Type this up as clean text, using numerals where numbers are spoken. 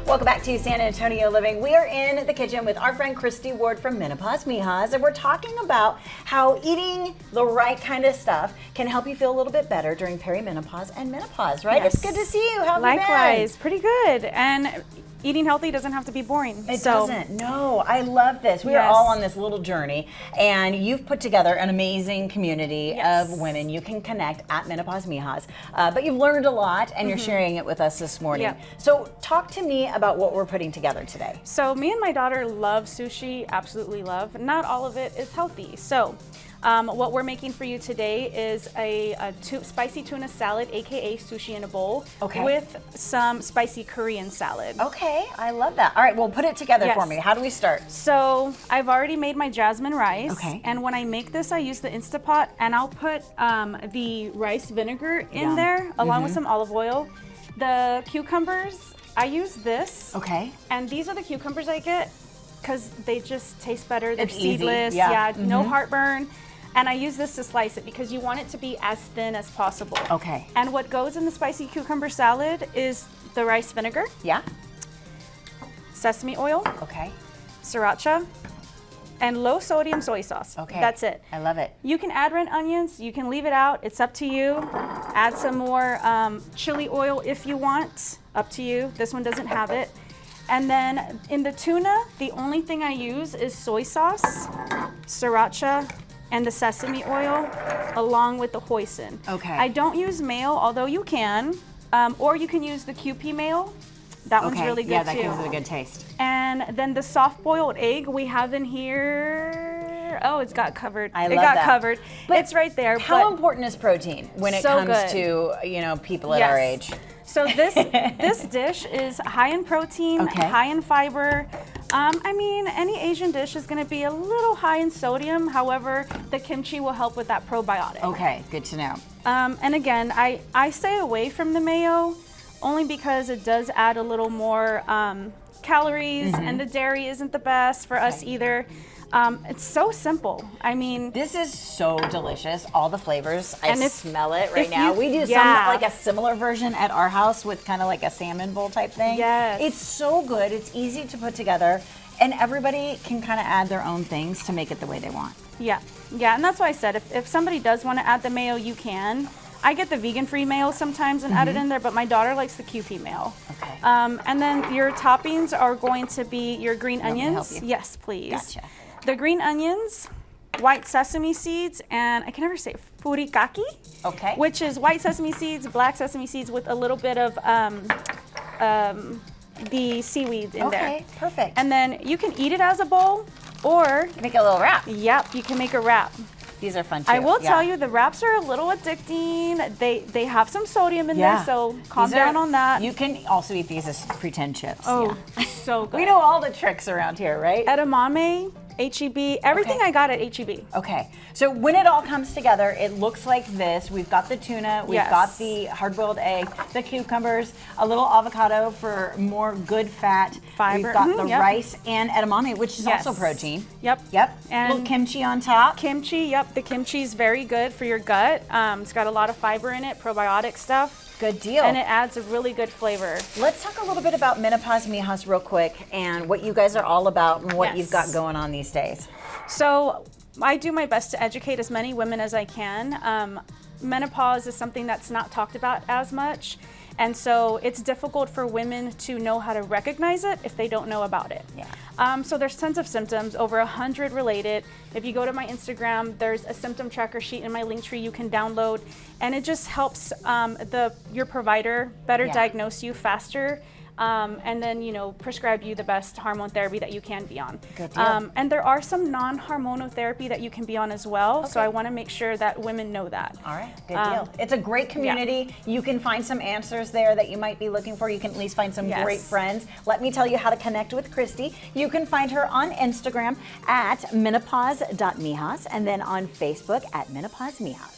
Welcome back to San Antonio Living. We are in the kitchen with our friend Christy Ward from Menopause Perimenopause, and we're talking about how eating the right kind of stuff can help you feel a little bit better during perimenopause and menopause, right? Yes. It's good to see you. How have Likewise, you been? pretty good. And eating healthy doesn't have to be boring. It doesn't. No, I love this. We are all on this little journey, and you've put together an amazing community of women. You can connect at Menopause Perimenopause, but you've learned a lot, and you're sharing it with us this morning. Yep. So talk to me about what we're putting together today. So me and my daughter love sushi, absolutely love. Not all of it is healthy. So what we're making for you today is a spicy tuna salad, aka sushi in a bowl, with some spicy Korean salad. Okay, I love that. All right, well, put it together for me. How do we start? So I've already made my jasmine rice. Okay. And when I make this, I use the Instapot, and I'll put the rice vinegar in there along with some olive oil. The cucumbers, I use this. Okay. And these are the cucumbers I get because they just taste better. They're It's easy. seedless. Yeah. No heartburn. And I use this to slice it because you want it to be as thin as possible. Okay. And what goes in the spicy cucumber salad is the rice vinegar, Yeah. sesame oil, Okay. sriracha, and low sodium soy sauce. Okay. That's it. I love it. You can add red onions, you can leave it out, it's up to you. Add some more chili oil if you want, up to you. This one doesn't have it. And then in the tuna, the only thing I use is soy sauce, sriracha, and the sesame oil along with the hoisin. Okay. I don't use mayo, although you can, or you can use the QP mayo. That one's really good yeah, that too. gives it a good taste. And then the soft boiled egg we have in here. Oh, it's got covered. I love it got that. covered. But it's right there. How but important is protein when it so comes good. to people at our age? So this dish is high in protein, high in fiber. I mean, any Asian dish is going to be a little high in sodium. However, the kimchi will help with that probiotic. Okay, good to know. And again, I stay away from the mayo only because it does add a little more calories, and the dairy isn't the best for us either. It's so simple. I mean, this is so delicious. All the flavors. I smell it right if now. you- We do like a similar version at our house with kind of like a salmon bowl type thing. Yes. It's so good. It's easy to put together, and everybody can kind of add their own things to make it the way they want. Yeah, and that's why I said if somebody does want to add the mayo, you can. I get the vegan-free mayo sometimes and add it in there, but my daughter likes the QP mayo. Okay. And then your toppings are going to be your green onions. help you? Yes, please. Gotcha. The green onions, white sesame seeds, and I can never say furikake. Okay. Which is white sesame seeds, black sesame seeds with a little bit of the seaweed in there. Okay, perfect. And then you can eat it as a bowl, or make a little wrap. yep, you can make a wrap. These are fun too. I will tell you, the wraps are a little addicting. They have some sodium in there, so calm down on that. You can also eat these as pretend chips. Oh, so good. We know all the tricks around here, right? Edamame, HEB, everything I got at HEB. Okay, so when it all comes together, it looks like this. We've got the tuna, we've got the hard-boiled egg, the cucumbers, a little avocado for more good fat. Fiber. We've got the rice and edamame, which is also protein. Yep. And little kimchi on top. Kimchi, the kimchi is very good for your gut. It's got a lot of fiber in it, probiotic stuff. Good deal. And it adds a really good flavor. Let's talk a little bit about Menopause Perimenopause real quick and what you guys are all about and what you've got going on these days. So I do my best to educate as many women as I can. Menopause is something that's not talked about as much. And so it's difficult for women to know how to recognize it if they don't know about it. So there's tons of symptoms, over 100 related. If you go to my Instagram, there's a symptom tracker sheet in my link tree you can download, and it just helps your provider better diagnose you faster. And then, prescribe you the best hormone therapy that you can be on. Good deal. And there are some non-hormonal therapy that you can be on as well. So I want to make sure that women know that. All right, good deal. It's a great community. You can find some answers there that you might be looking for. You can at least find some great friends. Let me tell you how to connect with Christy. You can find her on Instagram at menopause.perimenopause and then on Facebook at Menopause Perimenopause.